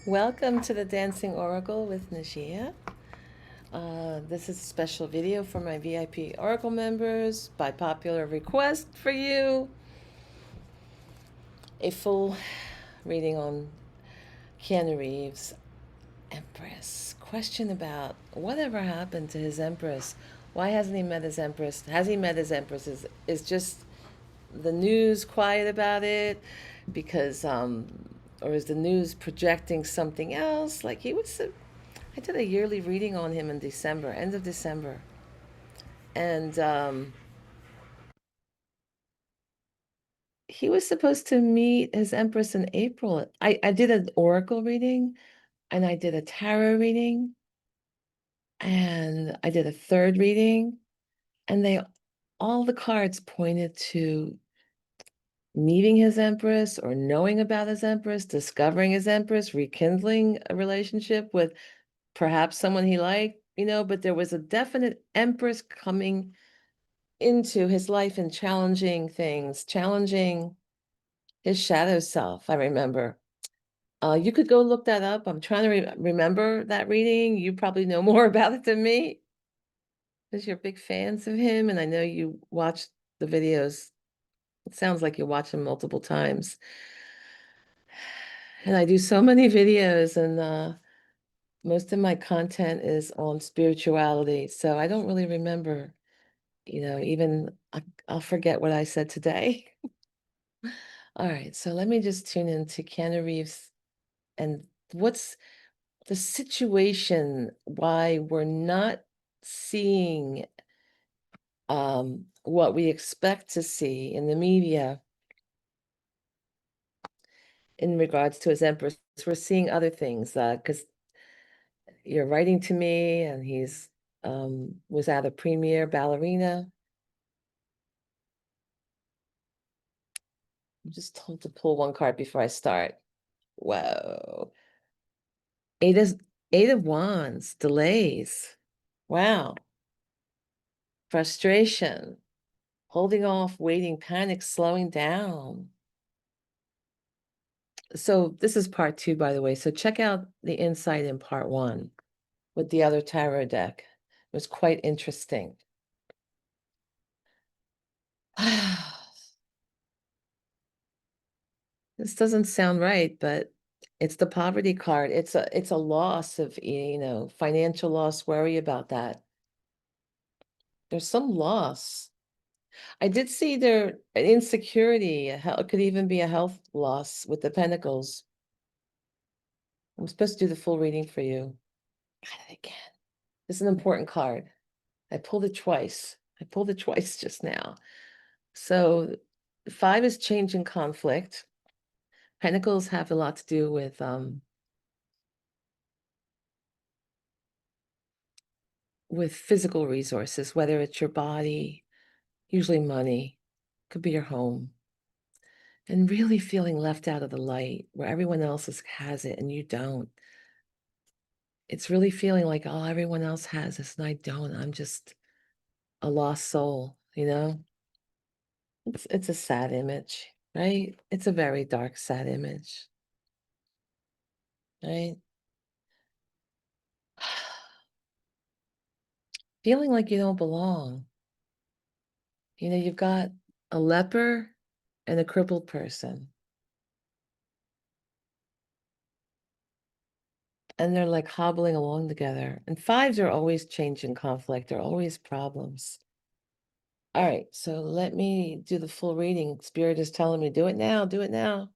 Welcome to the Dancing Oracle with Najia. This is a special video for my VIP Oracle members by popular request for you. A full reading on Keanu Reeves, Empress. Question about whatever happened to his Empress. Why hasn't he met his Empress? Has he met his Empress? Is just the news quiet about it? Because, or is the news projecting something else? Like I did a yearly reading on him in December, end of December. And he was supposed to meet his Empress in April. I did an oracle reading and I did a tarot reading and I did a third reading, and all the cards pointed to meeting his Empress or knowing about his Empress, discovering his Empress, rekindling a relationship with perhaps someone he liked, but there was a definite Empress coming into his life and challenging things, challenging his shadow self, I remember. You could go look that up. I'm trying to remember that reading. You probably know more about it than me because you're big fans of him, and I know you watch the videos. It sounds like you watch them multiple times. And I do so many videos, and most of my content is on spirituality, so I don't really remember, even I'll forget what I said today. All right, so let me just tune into Keanu Reeves and what's the situation, why we're not seeing what we expect to see in the media in regards to his Empress. We're seeing other things, because you're writing to me and he's was at a premiere ballerina. I'm just told to pull one card before I start. Whoa. Eight of, Eight of Wands, delays. Wow. Frustration, holding off, waiting, panic, slowing down. So this is part 2, by the way. So check out the insight in part 1 with the other tarot deck. It was quite interesting. This doesn't sound right, but it's the poverty card. It's a loss of, financial loss. Worry about that. There's some loss. I did see there an insecurity. It could even be a health loss with the pentacles. I'm supposed to do the full reading for you. Got it again. This is an important card. I pulled it twice. I pulled it twice just now. So 5 is change and conflict. Pentacles have a lot to do with physical resources, whether it's your body, usually money, could be your home, and really feeling left out of the light where everyone else has it and you don't. It's really feeling like, oh, everyone else has this and I don't. I'm just a lost soul, It's a sad image, right? It's a very dark, sad image, right? Feeling like you don't belong. You've got a leper and a crippled person. And they're like hobbling along together. And 5s are always change and conflict. They're always problems. All right, so let me do the full reading. Spirit is telling me, do it now, do it now.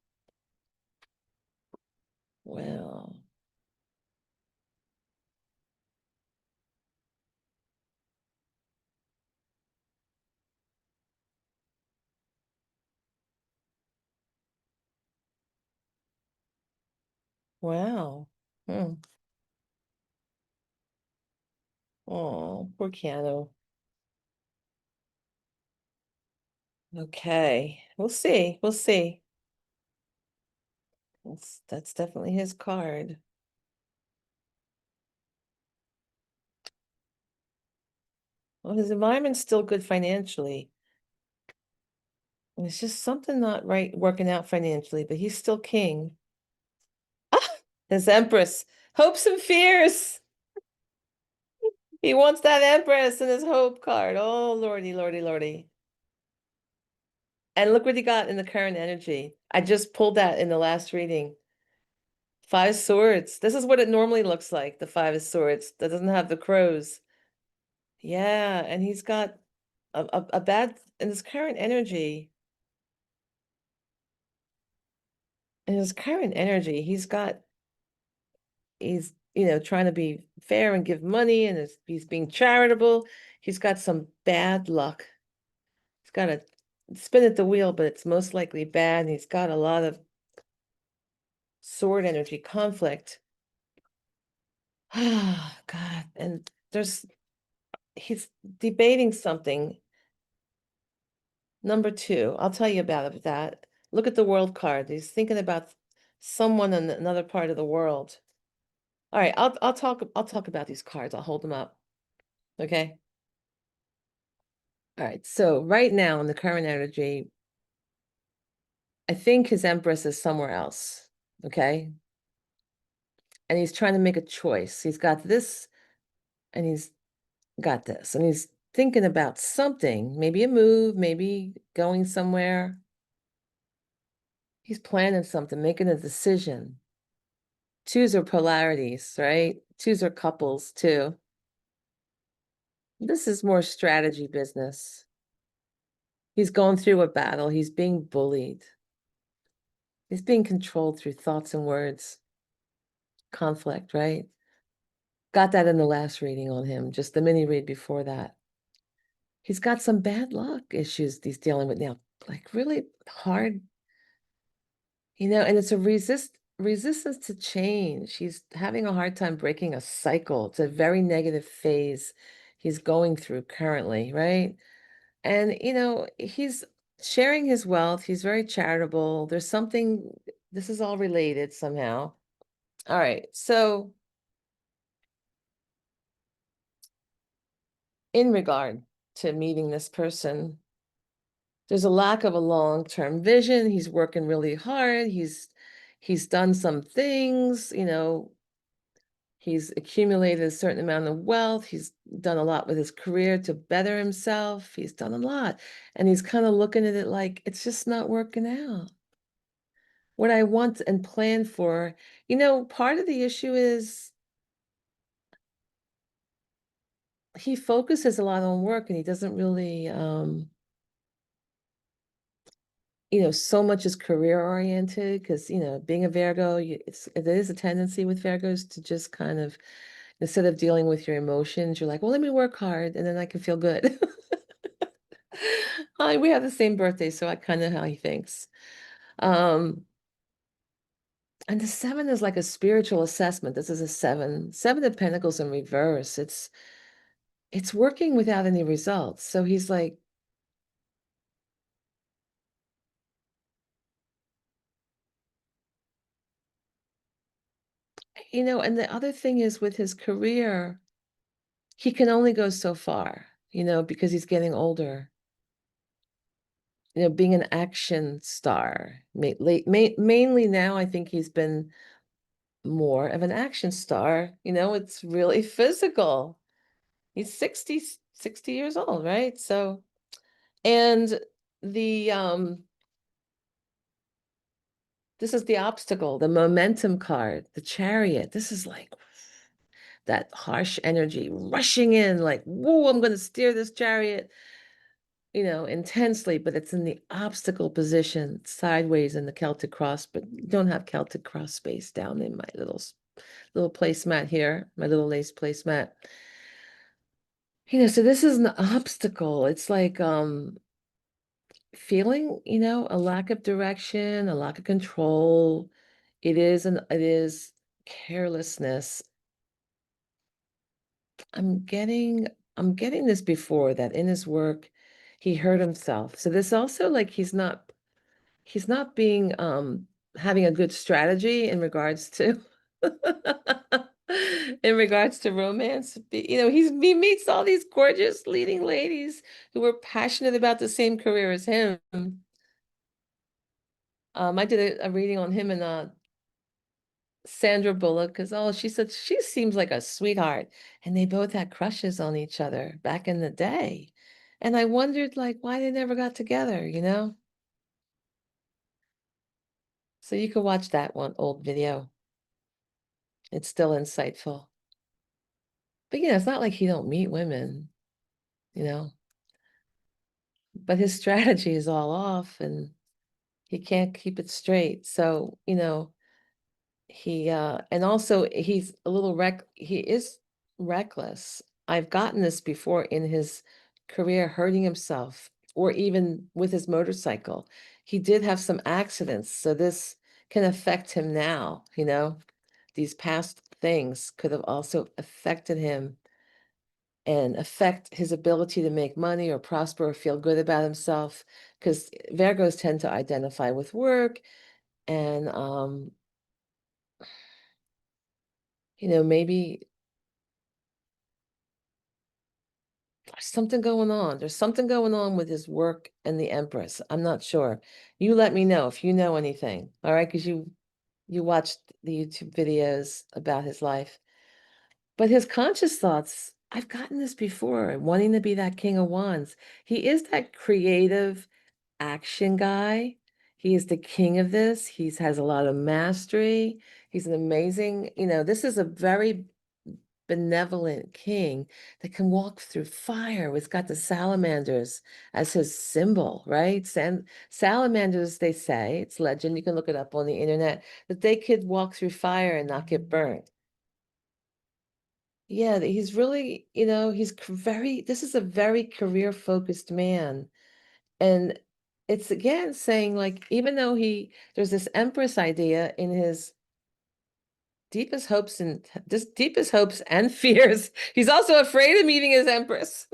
Well, wow. Hmm. Oh, poor Keanu. Okay, we'll see. We'll see. That's definitely his card. Well, his environment's still good financially. It's just something not right working out financially, but he's still king. His Empress. Hopes and fears. He wants that Empress in his hope card. Oh, lordy, lordy, lordy. And look what he got in the current energy. I just pulled that in the last reading. Five Swords. This is what it normally looks like, the Five of Swords. That doesn't have the crows. Yeah, and he's got a bad, in his current energy, he's, trying to be fair and give money, and he's being charitable. He's got some bad luck. He's got to spin at the wheel, but it's most likely bad. And he's got a lot of sword energy conflict. Ah, God. And he's debating something. Number two, I'll tell you about that. Look at the world card. He's thinking about someone in another part of the world. All right, I'll talk about these cards. I'll hold them up. Okay. All right. So right now in the current energy, I think his Empress is somewhere else. Okay. And he's trying to make a choice. He's got this and he's got this. And he's thinking about something, maybe a move, maybe going somewhere. He's planning something, making a decision. Twos are polarities, right? Twos are couples too. This is more strategy business. He's going through a battle. He's being bullied. He's being controlled through thoughts and words. Conflict, right? Got that in the last reading on him, just the mini read before that. He's got some bad luck issues he's dealing with now, like really hard, and it's a resistance to change. He's having a hard time breaking a cycle. It's a very negative phase he's going through currently, right? And he's sharing his wealth. He's very charitable. This is all related somehow. All right. So in regard to meeting this person, there's a lack of a long-term vision. He's working really hard. He's done some things, he's accumulated a certain amount of wealth. He's done a lot with his career to better himself. He's done a lot. And he's kind of looking at it like it's just not working out. What I want and plan for, part of the issue is he focuses a lot on work and he doesn't really so much is career oriented because, being a Virgo, there is a tendency with Virgos to just kind of, instead of dealing with your emotions, you're like, well, let me work hard and then I can feel good. We have the same birthday, so I kind of know how he thinks. And the seven is like a spiritual assessment. This is a seven of Pentacles in reverse. It's working without any results. So he's like, and the other thing is with his career, he can only go so far, because he's getting older. Being an action star. Mainly now, I think he's been more of an action star. It's really physical. He's 60 years old, right? So, and the this is the obstacle, the momentum card, the Chariot. This is like that harsh energy rushing in, like, whoa, I'm going to steer this chariot, intensely, but it's in the obstacle position, sideways in the Celtic cross, but you don't have Celtic cross space down in my little placemat here, my little lace placemat. So this is an obstacle. It's like feeling, a lack of direction, a lack of control. It is carelessness. I'm getting this before that in his work he hurt himself. So this also, like, he's not being having a good strategy in regards to in regards to romance. He meets all these gorgeous leading ladies who were passionate about the same career as him. I did a reading on him in Sandra Bullock, because oh, she said she seems like a sweetheart, and they both had crushes on each other back in the day. And I wondered like why they never got together, you know? So you could watch that one old video. It's still insightful. But you know, it's not like he don't meet women, you know. But his strategy is all off and he can't keep it straight. So, you know, he and also he's a little he is reckless. I've gotten this before in his career, hurting himself or even with his motorcycle. He did have some accidents, so this can affect him now, you know. These past things could have also affected him and affect his ability to make money or prosper or feel good about himself, because Virgos tend to identify with work and you know, maybe there's something going on. There's something going on with his work and the Empress. I'm not sure. You let me know if you know anything. All right, because you watched the YouTube videos about his life. But his conscious thoughts, I've gotten this before, wanting to be that King of Wands. He is that creative action guy. He is the king of this. He has a lot of mastery. He's an amazing, you know, this is a very benevolent king that can walk through fire. It's got the salamanders as his symbol, right? Salamanders, they say, it's legend, you can look it up on the internet, that they could walk through fire and not get burnt. Yeah, he's really, you know, this is a very career-focused man. And it's again saying like, even though there's this Empress idea in his deepest hopes and fears. He's also afraid of meeting his Empress.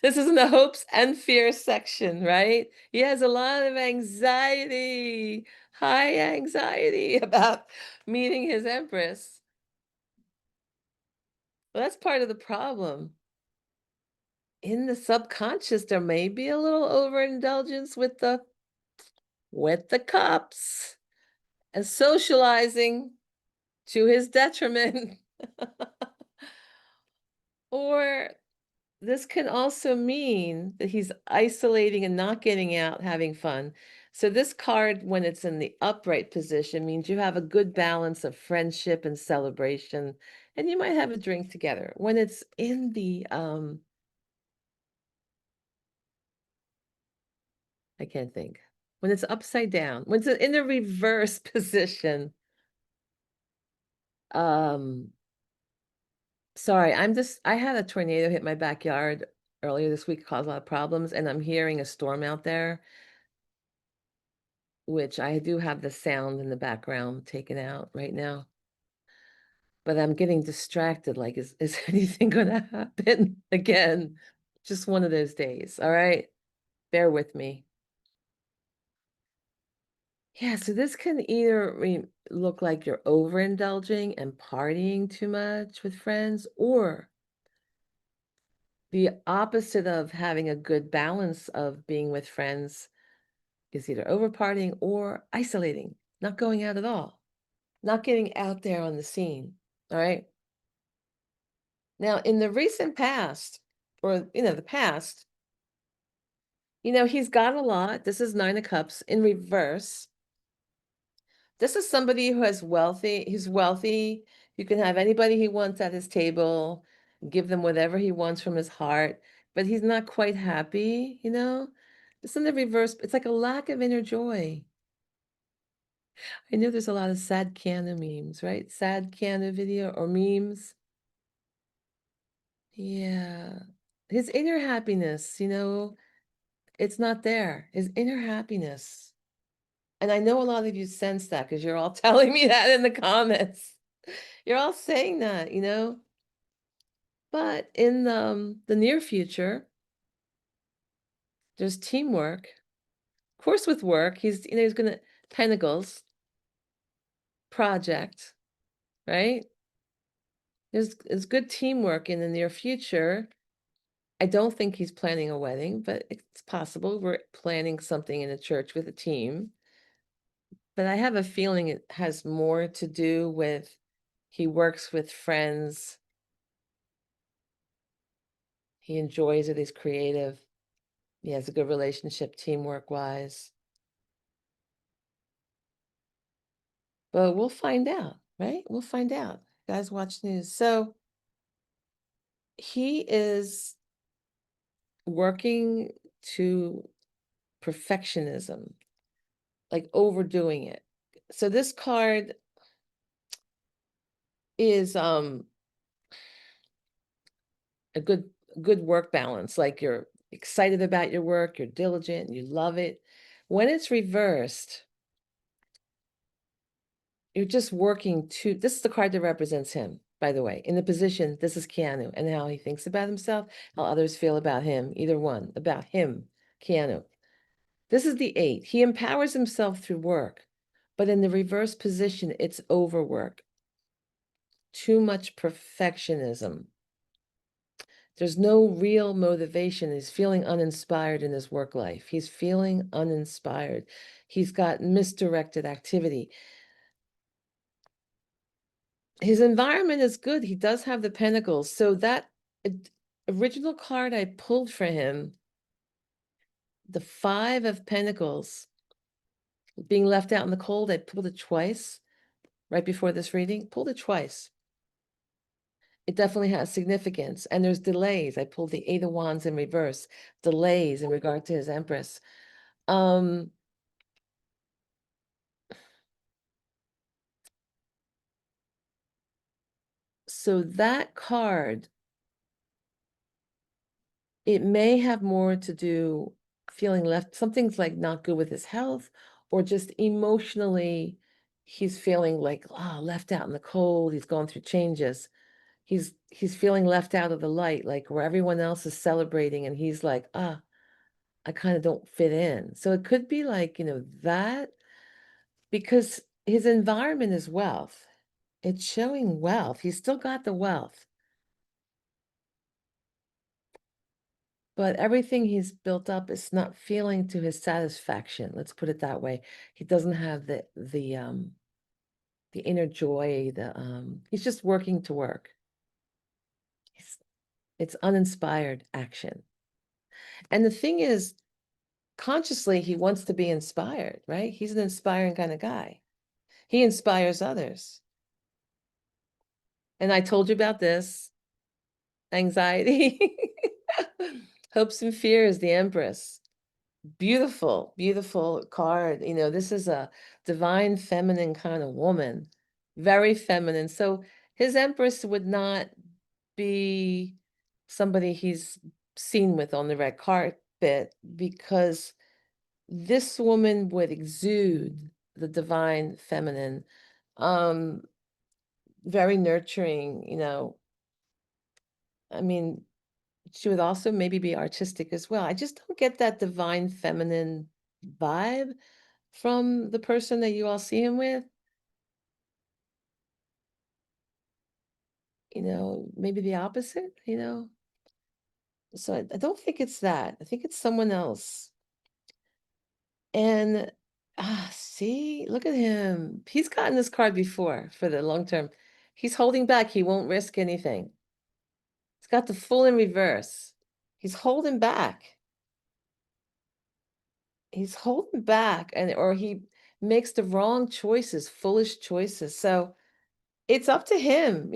This is in the hopes and fears section, right? He has a lot of anxiety, high anxiety about meeting his Empress. Well, that's part of the problem. In the subconscious, there may be a little overindulgence with the cups and socializing to his detriment. Or this can also mean that he's isolating and not getting out, having fun. So this card, when it's in the upright position, means you have a good balance of friendship and celebration, and you might have a drink together. When it's in the, I can't think. When it's upside down, when it's in the reverse position, um, sorry, I had a tornado hit my backyard earlier this week, caused a lot of problems, and I'm hearing a storm out there, which I do have the sound in the background taken out right now. But I'm getting distracted, like, is anything gonna happen again? Just one of those days, all right? Bear with me. Yeah, so this can either look like you're overindulging and partying too much with friends, or the opposite of having a good balance of being with friends is either over partying or isolating, not going out at all, not getting out there on the scene, all right? Now, in the recent past, or, you know, the past, you know, he's got a lot. This is Nine of Cups in reverse. This is somebody who has he's wealthy. You can have anybody he wants at his table, give them whatever he wants from his heart, but he's not quite happy, you know? It's in the reverse. It's like a lack of inner joy. I know there's a lot of sad Keanu memes, right? Sad Keanu video or memes. Yeah. His inner happiness, you know, it's not there. His inner happiness. And I know a lot of you sense that because you're all telling me that in the comments. You're all saying that, you know. But in the near future, there's teamwork. Of course, with work, he's gonna Pentacles project, right? There's good teamwork in the near future. I don't think he's planning a wedding, but it's possible. We're planning something in a church with a team. But I have a feeling it has more to do with he works with friends. He enjoys it. He's creative. He has a good relationship teamwork wise. But we'll find out, right? We'll find out. Guys, watch news. So he is working to perfectionism, like overdoing it. So this card is a good work balance. Like you're excited about your work, you're diligent, you love it. When it's reversed, you're just working to, this is the card that represents him, by the way. In the position, this is Keanu, and how he thinks about himself, how others feel about him, either one, about him, Keanu. This is the 8. He empowers himself through work, but in the reverse position, it's overwork. Too much perfectionism. There's no real motivation. He's feeling uninspired in his work life. He's feeling uninspired. He's got misdirected activity. His environment is good. He does have the pentacles. So that original card I pulled for him, the 5 of Pentacles, being left out in the cold, I pulled it twice right before this reading. Pulled it twice. It definitely has significance. And there's delays. I pulled the 8 of Wands in reverse. Delays in regard to his Empress. So that card, it may have more to do feeling left, something's like not good with his health, or just emotionally, he's feeling like, left out in the cold. He's going through changes. He's feeling left out of the light, like where everyone else is celebrating, and he's like, I kind of don't fit in. So it could be like, that, because his environment is wealth. It's showing wealth. He's still got the wealth. But everything he's built up is not feeling to his satisfaction. Let's put it that way. He doesn't have the inner joy. He's just working to work. It's uninspired action. And the thing is, consciously, he wants to be inspired, right? He's an inspiring kind of guy. He inspires others. And I told you about this anxiety, hopes and fears, the Empress. Beautiful, beautiful card. This is a divine feminine kind of woman, very feminine. So his Empress would not be somebody he's seen with on the red carpet, because this woman would exude the divine feminine, very nurturing, I mean, she would also maybe be artistic as well. I just don't get that divine feminine vibe from the person that you all see him with. Maybe the opposite, So I don't think it's that. I think it's someone else. And see, look at him. He's gotten this card before for the long term. He's holding back. He won't risk anything. He's got the Fool in reverse. He's holding back. He's holding back, or he makes the wrong choices, foolish choices. So it's up to him,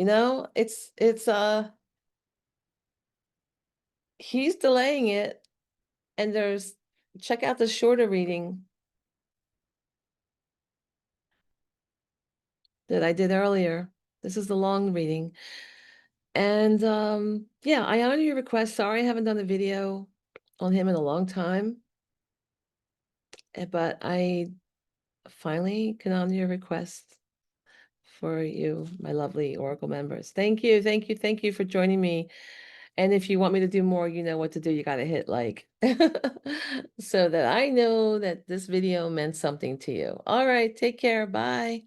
he's delaying it. And check out the shorter reading that I did earlier. This is the long reading. And yeah, I honor your request. Sorry I haven't done a video on him in a long time. But I finally can honor your request for you, my lovely Oracle members. Thank you, thank you, thank you for joining me. And if you want me to do more, you know what to do. You got to hit like so that I know that this video meant something to you. All right, take care. Bye.